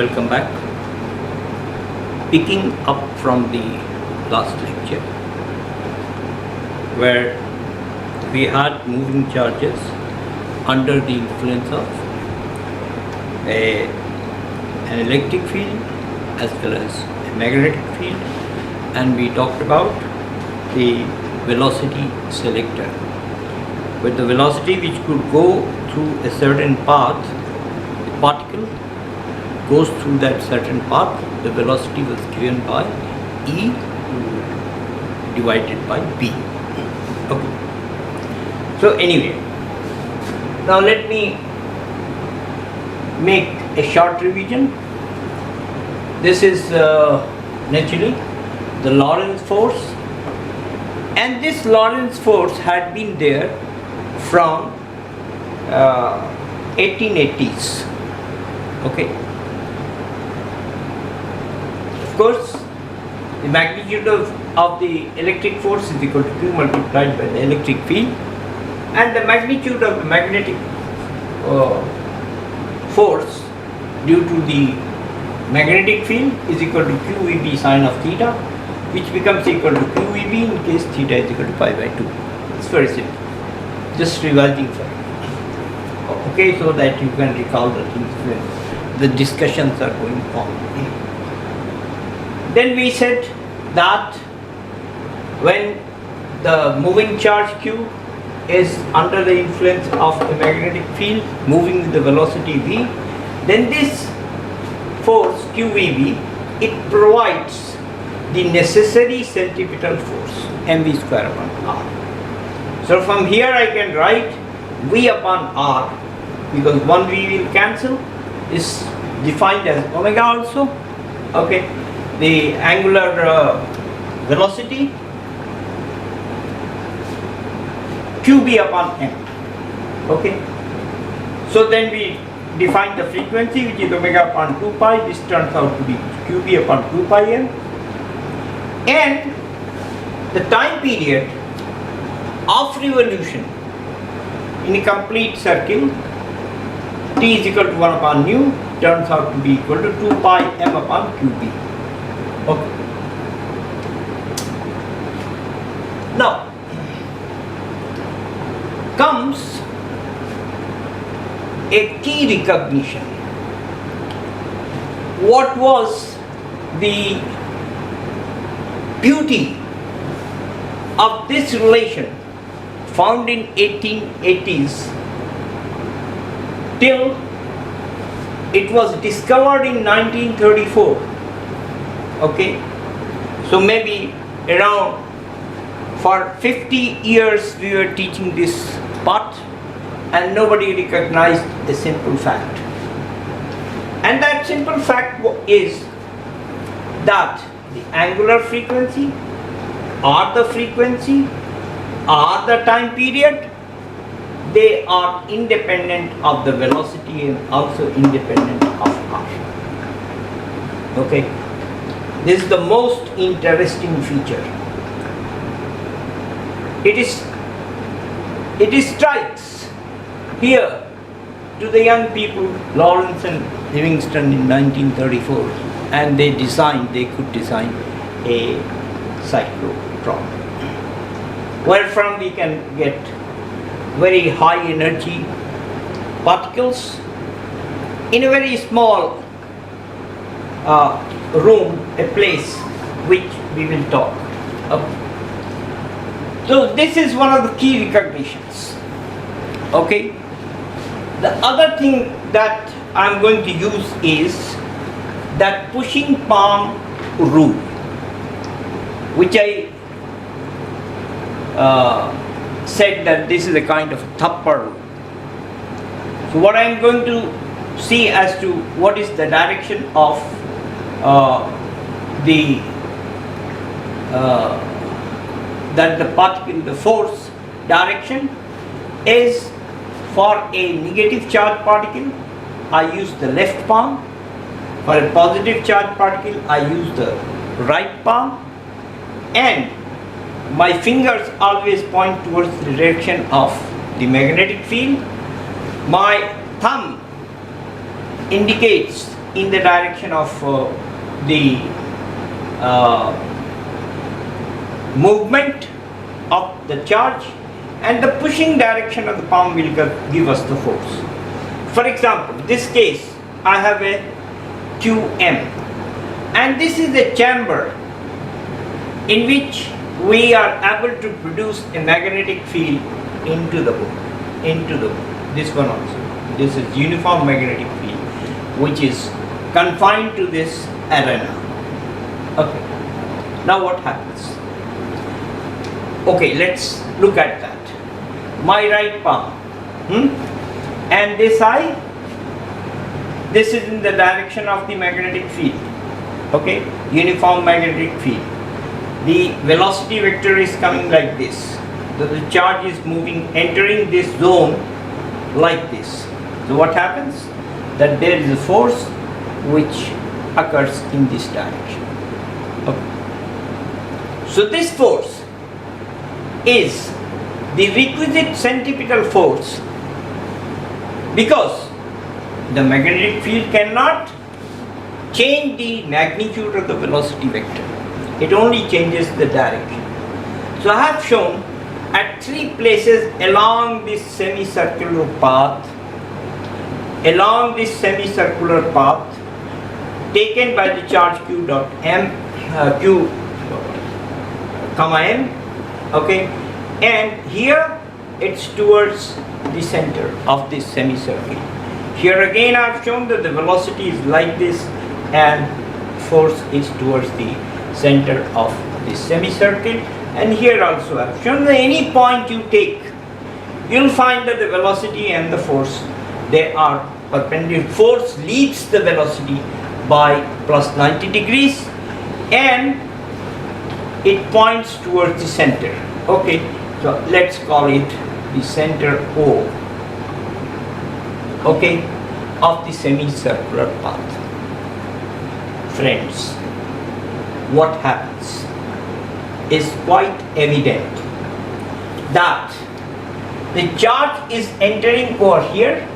Welcome back. Picking up from the last lecture, where we had moving charges under the influence of an electric field as well as a magnetic field, and we talked about the velocity selector. With the velocity which could go through a certain path, the particle goes through that certain path, the velocity was given by E divided by B. Okay. So anyway, now let me make a short revision. This is naturally the Lorentz force, and this Lorentz force had been there from 1880s. Okay. Of course, the magnitude of the electric force is equal to Q multiplied by the electric field, and the magnitude of the magnetic force due to the magnetic field is equal to QEB sine of theta, which becomes equal to QEB in case theta is equal to pi by 2. It's very simple. Just revising for you. Okay, so that you can recall the things when the discussions are going on. Then we said that when the moving charge Q is under the influence of the magnetic field moving with the velocity v, then this force QVB, it provides the necessary centripetal force mv square upon r. So from here I can write v upon r, because one v will cancel, is defined as omega also. Okay, the angular velocity QB upon m. Okay, so then we define the frequency, which is omega upon 2 pi. This turns out to be QB upon 2 pi m, and the time period of revolution in a complete circle t is equal to 1 upon nu turns out to be equal to 2 pi m upon QB. Okay. Now comes a key recognition. What was the beauty of this relation found in 1880s till it was discovered in 1934? Okay, so maybe around for 50 years we were teaching this part and nobody recognized a simple fact. And that simple fact is that the angular frequency or the frequency or the time period, they are independent of the velocity and also independent of r. Okay, this is the most interesting feature. It strikes here to the young people, Lawrence and Livingston in 1934, and they could design a cyclotron, wherefrom we can get very high energy particles in a very small room, a place which we will talk about. So this is one of the key recognitions. Okay. The other thing that I'm going to use is that pushing palm rule, which I said that this is a kind of thappa rule. So what I'm going to see as to what is the direction of that the particle, the force direction is, for a negative charge particle I use the left palm, for a positive charge particle I use the right palm, and my fingers always point towards the direction of the magnetic field. My thumb indicates in the direction of the movement of the charge, and the pushing direction of the palm will give us the force. For example, in this case I have a QM, and this is a chamber in which we are able to produce a magnetic field into the bone, this one also. This is uniform magnetic field which is confined to this arena. Okay, now what happens? Okay, let's look at that. My right palm, and this eye, this is in the direction of the magnetic field. Okay, uniform magnetic field. The velocity vector is coming like this. So the charge is moving, entering this zone like this. So what happens? That there is a force which occurs in this direction. Okay. So this force is the requisite centripetal force, because the magnetic field cannot change the magnitude of the velocity vector. It only changes the direction. So I have shown at 3 places along this semicircular path, taken by the charge Q m, okay, and here it's towards the center of this semicircle. Here again I have shown that the velocity is like this and force is towards the center of this semicircle, and here also I have shown that any point you take, you will find that the velocity and the force, they are perpendicular. Force leads the velocity by plus 90 degrees and it points towards the center. Okay, so let's call it the center O, okay, of the semicircular path. Friends, what happens is quite evident that the charge is entering over here,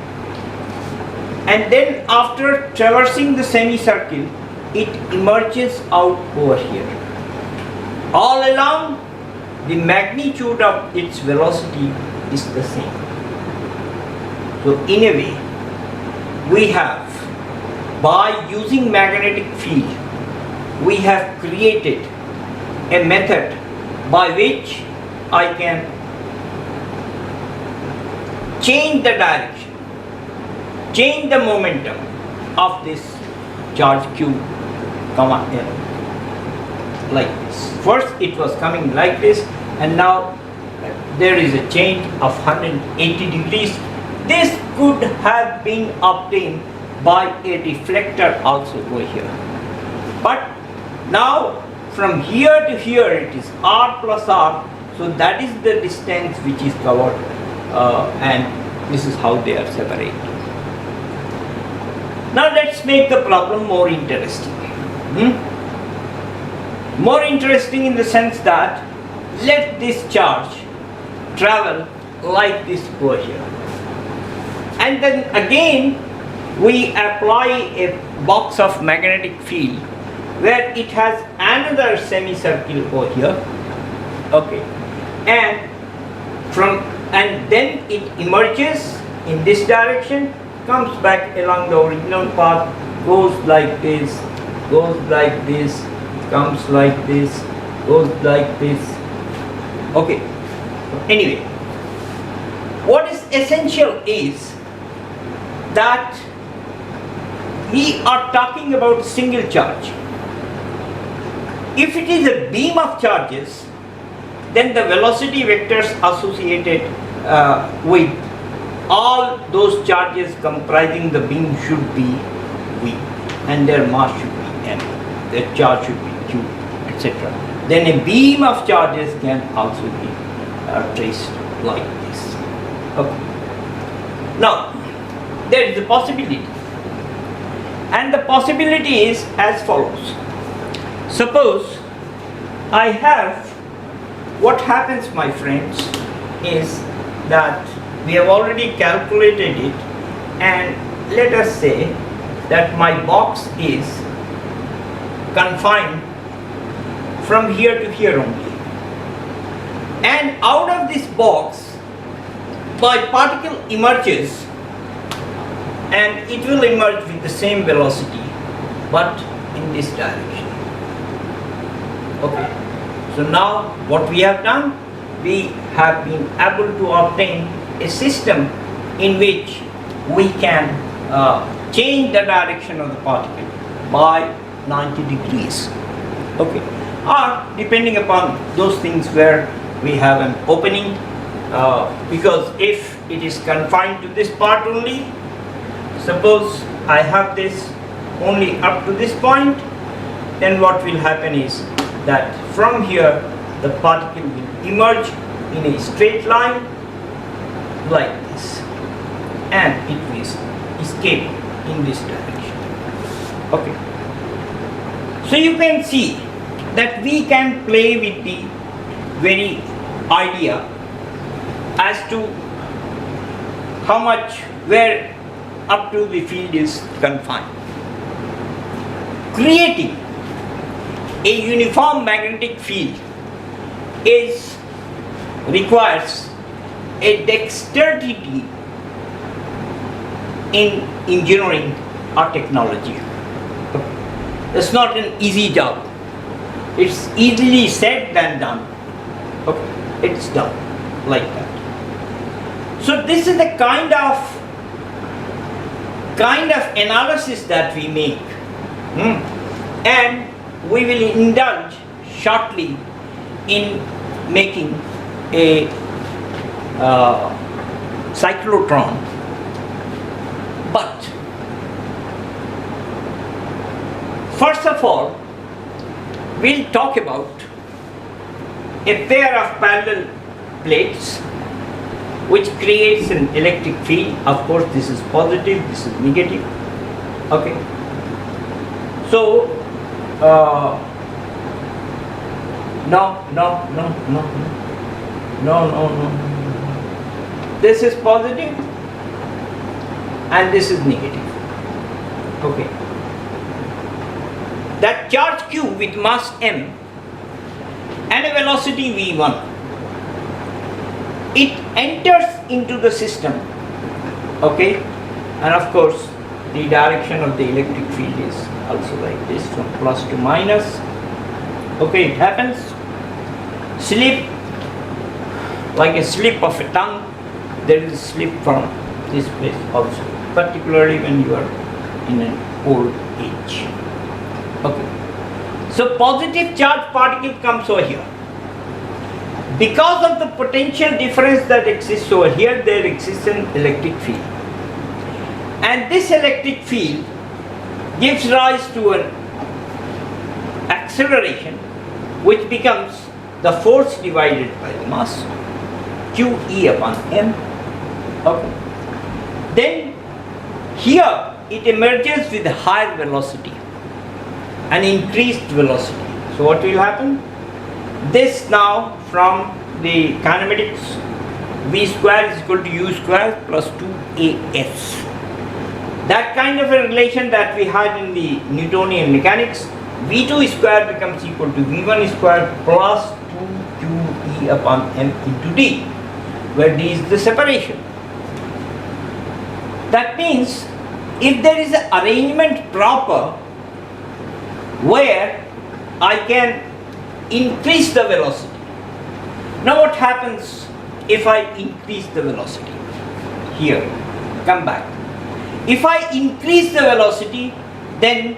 and then after traversing the semicircle it emerges out over here. All along the magnitude of its velocity is the same. So in a way we have, by using magnetic field, we have created a method by which I can change the direction, change the momentum of this charge Q, like this. First it was coming like this, and now there is a change of 180 degrees. This could have been obtained by a deflector also over here. But now from here to here it is R plus R, so that is the distance which is covered, and this is how they are separated. Now let's make the problem more interesting. More interesting in the sense that let this charge travel like this over here, and then again we apply a box of magnetic field where it has another semicircle over here, okay, and then it emerges in this direction, comes back along the original path, goes like this, goes like this, comes like this, goes like this. Okay, anyway, what is essential is that we are talking about single charge. If it is a beam of charges, then the velocity vectors associated with all those charges comprising the beam should be V, and their mass should be M, their charge should be Q, etc. Then a beam of charges can also be traced like this. Okay. Now, there is a possibility, and the possibility is as follows. Suppose I have, what happens, my friends, is that we have already calculated it, and let us say that my box is confined from here to here only. And out of this box, my particle emerges, and it will emerge with the same velocity, but in this direction. Okay. So now what we have done, we have been able to obtain a system in which we can change the direction of the particle by 90 degrees. Okay. Or depending upon those things where we have an opening, because if it is confined to this part only, suppose I have this only up to this point, then what will happen is that from here the particle will emerge in a straight line like this, and it will escape in this direction. Okay. So you can see that we can play with the very idea as to how much, where up to the field is confined. Creating a uniform magnetic field requires a dexterity in engineering or technology. It's not an easy job. It's easily said than done. Okay, it's done like that. So this is the kind of analysis that we make, and we will indulge shortly in making a cyclotron. But first of all, we'll talk about a pair of parallel plates which creates an electric field. Of course, this is positive, this is negative. Okay. So, no. This is positive and this is negative. Okay. That charge q with mass m and a velocity v1, it enters into the system. Okay. And of course, the direction of the electric field is also like this, from plus to minus. Okay, it happens. Slip, like a slip of a tongue, there is a slip from this place also, particularly when you are in an old age. Okay. So positive charge particle comes over here. Because of the potential difference that exists over here, there exists an electric field. And this electric field gives rise to an acceleration which becomes the force divided by the mass, QE upon m. Okay. Then here it emerges with a higher velocity, an increased velocity. So what will happen? This now, from the kinematics, v square is equal to u square plus 2as. That kind of a relation that we had in the Newtonian mechanics, v2 square becomes equal to v1 square plus 2qE upon m into d, where d is the separation. That means if there is an arrangement proper where I can increase the velocity. Now what happens if I increase the velocity? Here, come back. If I increase the velocity, then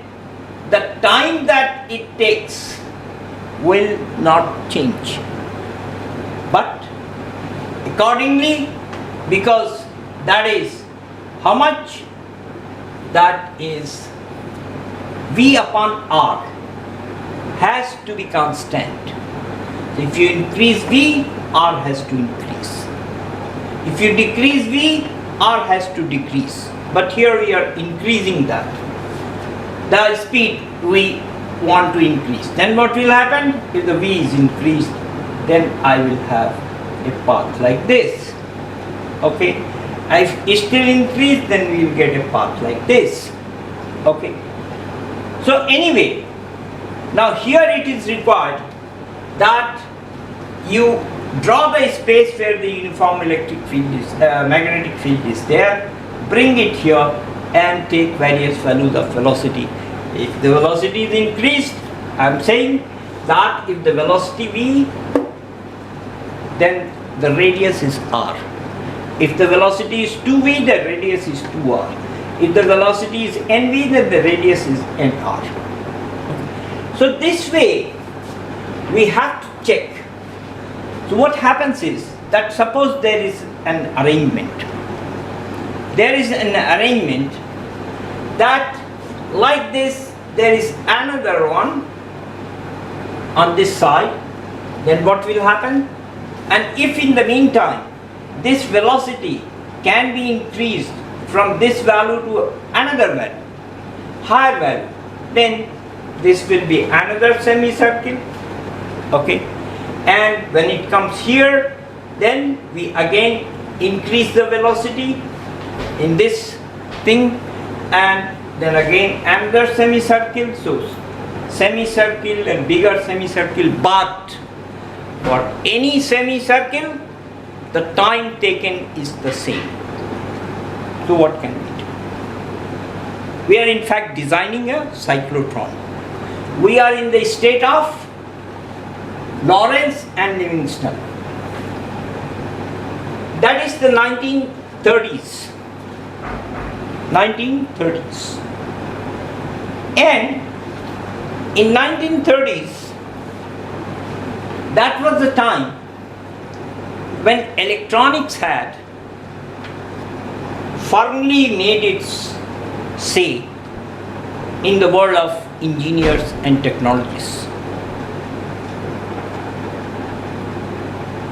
the time that it takes will not change. But accordingly, because that is how much? That is V upon R has to be constant. So if you increase V, R has to increase. If you decrease V, R has to decrease. But here we are increasing that. The speed we want to increase. Then what will happen? If the V is increased, then I will have a path like this. Okay. If it still increase, then we will get a path like this. Okay. So anyway, now here it is required that you draw the space where the uniform electric field is, magnetic field is there, bring it here and take various values of velocity. If the velocity is increased, I am saying that if the velocity v, then the radius is r. If the velocity is 2v, the radius is 2r. If the velocity is nv, then the radius is nr. So this way we have to check. So what happens is that suppose there is an arrangement. There is an arrangement that like this, there is another one on this side, then what will happen? And if in the meantime this velocity can be increased from this value to another value, higher value, then this will be another semicircle, okay? And when it comes here, then we again increase the velocity in this thing, and then again another semicircle. So semicircle and bigger semicircle, but for any semicircle the time taken is the same. So what can we do? We are in fact designing a cyclotron. We are in the state of Lorentz and Livingston. That is the 1930s. 1930s. And in 1930s, that was the time when electronics had firmly made its say in the world of engineers and technologists.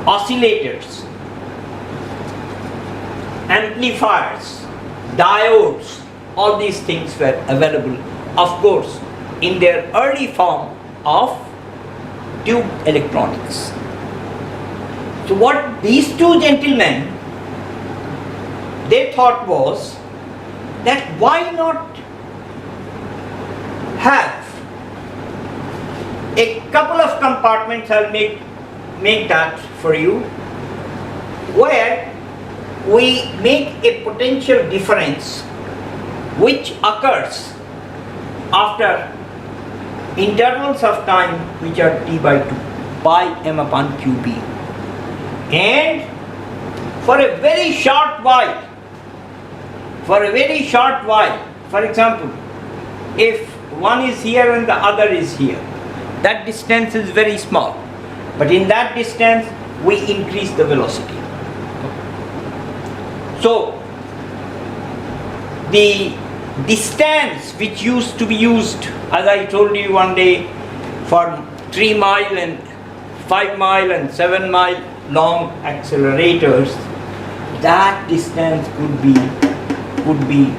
Oscillators, amplifiers, diodes, all these things were available, of course, in their early form of tube electronics. So what these two gentlemen, they thought was that why not have a couple of compartments, I'll make that for you, where we make a potential difference which occurs after intervals of time which are t by 2 pi m upon qb, and for a very short while, for example, if one is here and the other is here, that distance is very small, but in that distance we increase the velocity. So the distance which used to be used, as I told you one day, for 3 mile and 5 mile and 7 mile long accelerators, that distance could be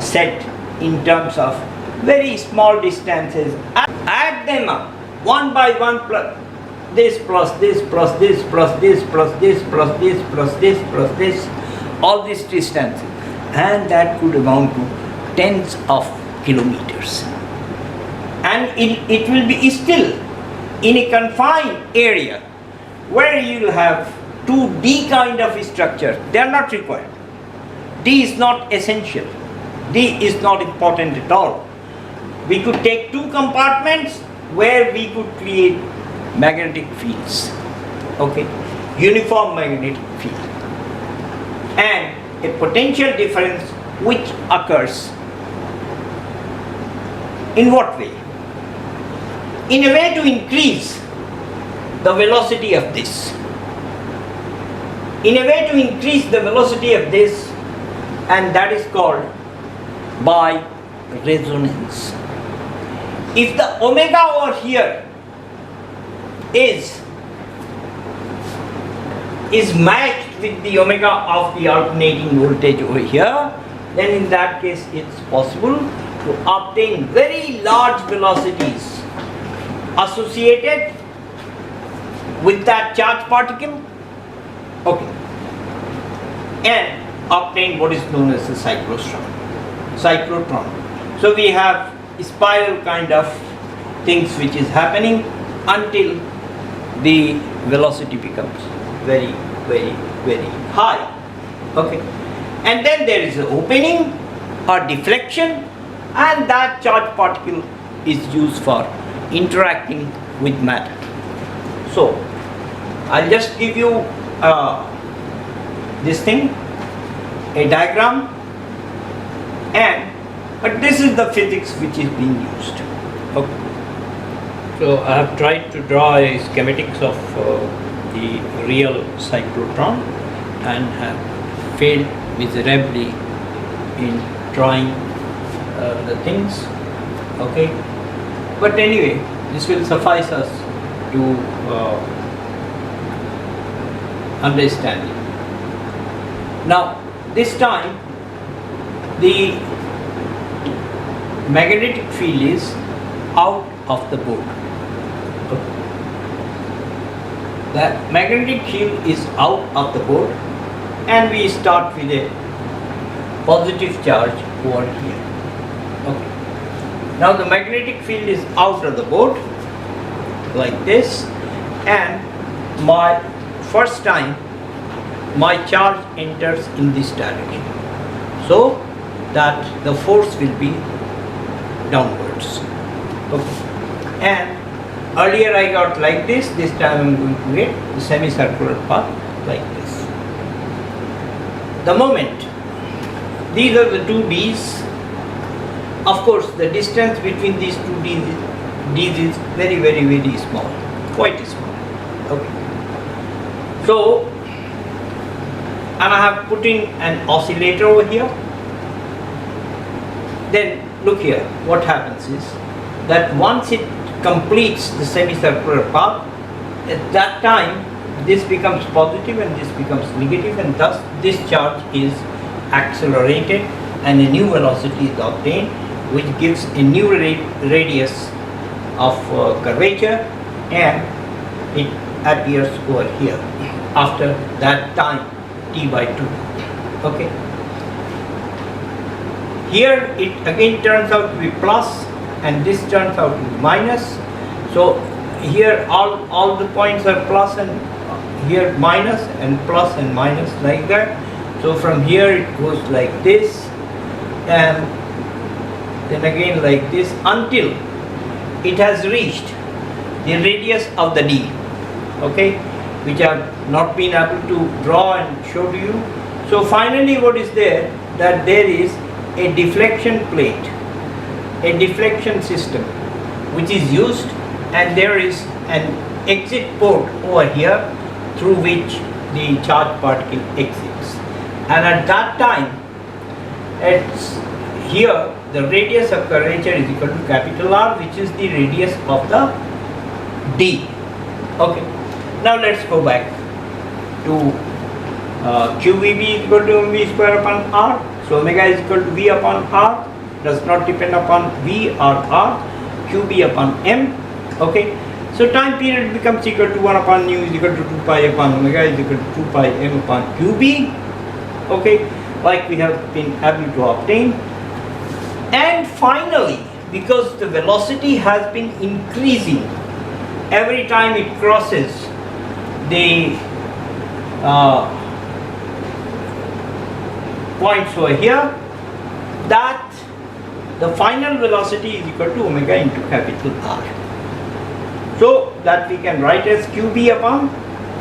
set in terms of very small distances. Add them up one by one, plus this plus this plus this plus this plus this plus this plus this plus this, all these distances, and that could amount to tens of kilometers. And it will be still in a confined area where you will have 2D kind of structure. They are not required. D is not essential. D is not important at all. We could take 2 compartments where we could create magnetic fields, okay, uniform magnetic field, and a potential difference which occurs in what way? In a way to increase the velocity of this. In a way to increase the velocity of this, and that is called by resonance. If the omega over here is matched with the omega of the alternating voltage over here, then in that case it's possible to obtain very large velocities associated with that charge particle, okay, and obtain what is known as a cyclotron. So we have spiral kind of things which is happening until the velocity becomes very, very, very high. Okay, and then there is an opening or deflection, and that charged particle is used for interacting with matter. So I'll just give you this thing, a diagram, but this is the physics which is being used. Okay. So I have tried to draw a schematics of the real cyclotron and have failed miserably in drawing the things. Okay, but anyway, this will suffice us to understand it. Now, this time the magnetic field is out of the board. The magnetic field is out of the board, and we start with a positive charge over here. Okay. Now the magnetic field is out of the board like this, and my first time my charge enters in this direction, so that the force will be downwards. Okay. And earlier I got like this time I'm going to get the semicircular path like this. The moment, these are the two D's. Of course, the distance between these two D's is very, very, very small, quite small. Okay. So, and I have put in an oscillator over here. Then look here, what happens is that once it completes the semicircular path, at that time this becomes positive and this becomes negative, and thus this charge is accelerated and a new velocity is obtained, which gives a new radius of curvature, and it appears over here after that time t by 2. Okay. Here it again turns out to be plus, and this turns out to be minus. So here all the points are plus, and here minus, and plus and minus, like that. So from here it goes like this, and then again like this, until it has reached the radius of the D, okay, which I have not been able to draw and show to you. So finally what is there, that there is a deflection plate, a deflection system which is used, and there is an exit port over here through which the charged particle exits, and at that time it's here the radius of curvature is equal to capital R, which is the radius of the D. Okay, now let's go back to QVB is equal to mv square upon R. So omega is equal to V upon R, does not depend upon V or R, QB upon M. Okay, so time period becomes equal to 1 upon nu is equal to 2 pi upon omega is equal to 2 pi M upon QB. Okay, like we have been able to obtain. And finally, because the velocity has been increasing every time it crosses the points over here, that the final velocity is equal to omega into capital R. So that we can write as QB upon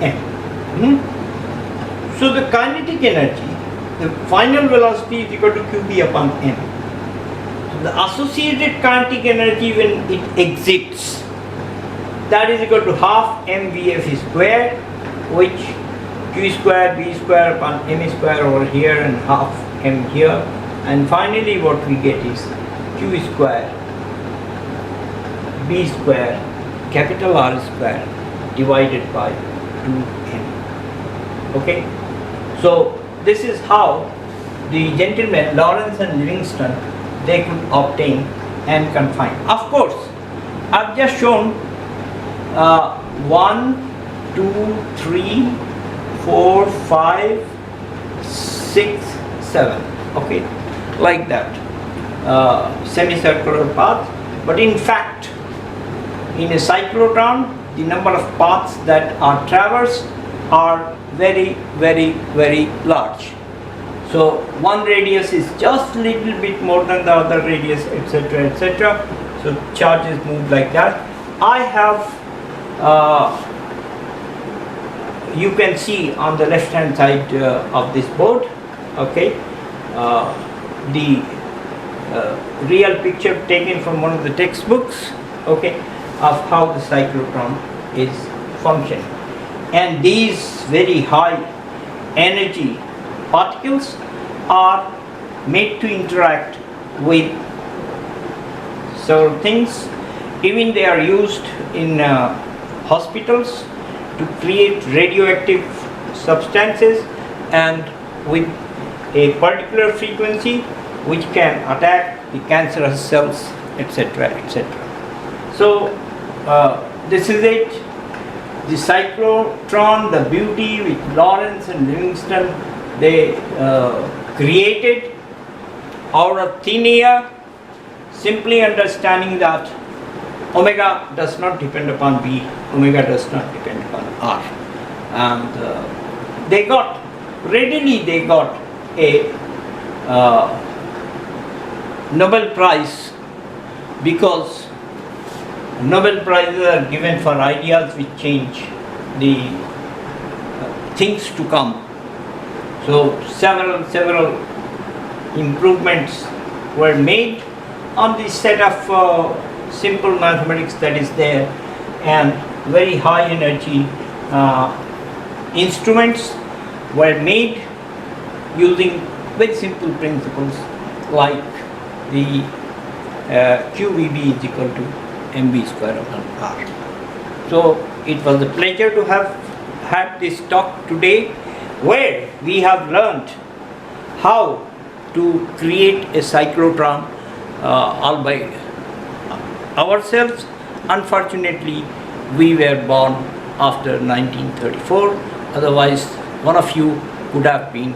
M. So the kinetic energy, the final velocity is equal to QB upon M. The associated kinetic energy when it exits, that is equal to half mvf square, which q square b square upon m square over here and half m here, and finally what we get is q square b square capital R square divided by 2m. Okay, so this is how the gentlemen Lawrence and Livingston, they could obtain and confine. Of course, I've just shown 1, 2, 3, 4, 5, 6, 7. Okay, like that. semicircular path, but in fact in a cyclotron the number of paths that are traversed are very large. So one radius is just a little bit more than the other radius, etc., etc. So charges move like that. I have you can see on the left hand side of this board, okay, the real picture taken from one of the textbooks, okay, of how the cyclotron is functioning. And these very high energy particles are made to interact with several things. Even they are used in hospitals to create radioactive substances and with a particular frequency which can attack the cancerous cells, etc., etc. So this is it. The cyclotron, the beauty which Lawrence and Livingston they created out of thin air, simply understanding that omega does not depend upon B, omega does not depend upon R. And they got a Nobel Prize, because Nobel Prizes are given for ideas which change the things to come. So several improvements were made on this set of simple mathematics that is there, and very high energy instruments were made using very simple principles like the QVB is equal to mv square upon r. So it was a pleasure to have had this talk today, where we have learnt how to create a cyclotron all by ourselves. Unfortunately, we were born after 1934, otherwise one of you could have been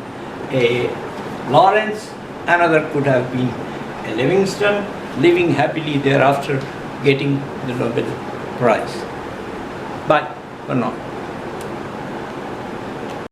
a Lawrence, another could have been a Livingston, living happily thereafter, getting the Nobel Prize. Bye for now.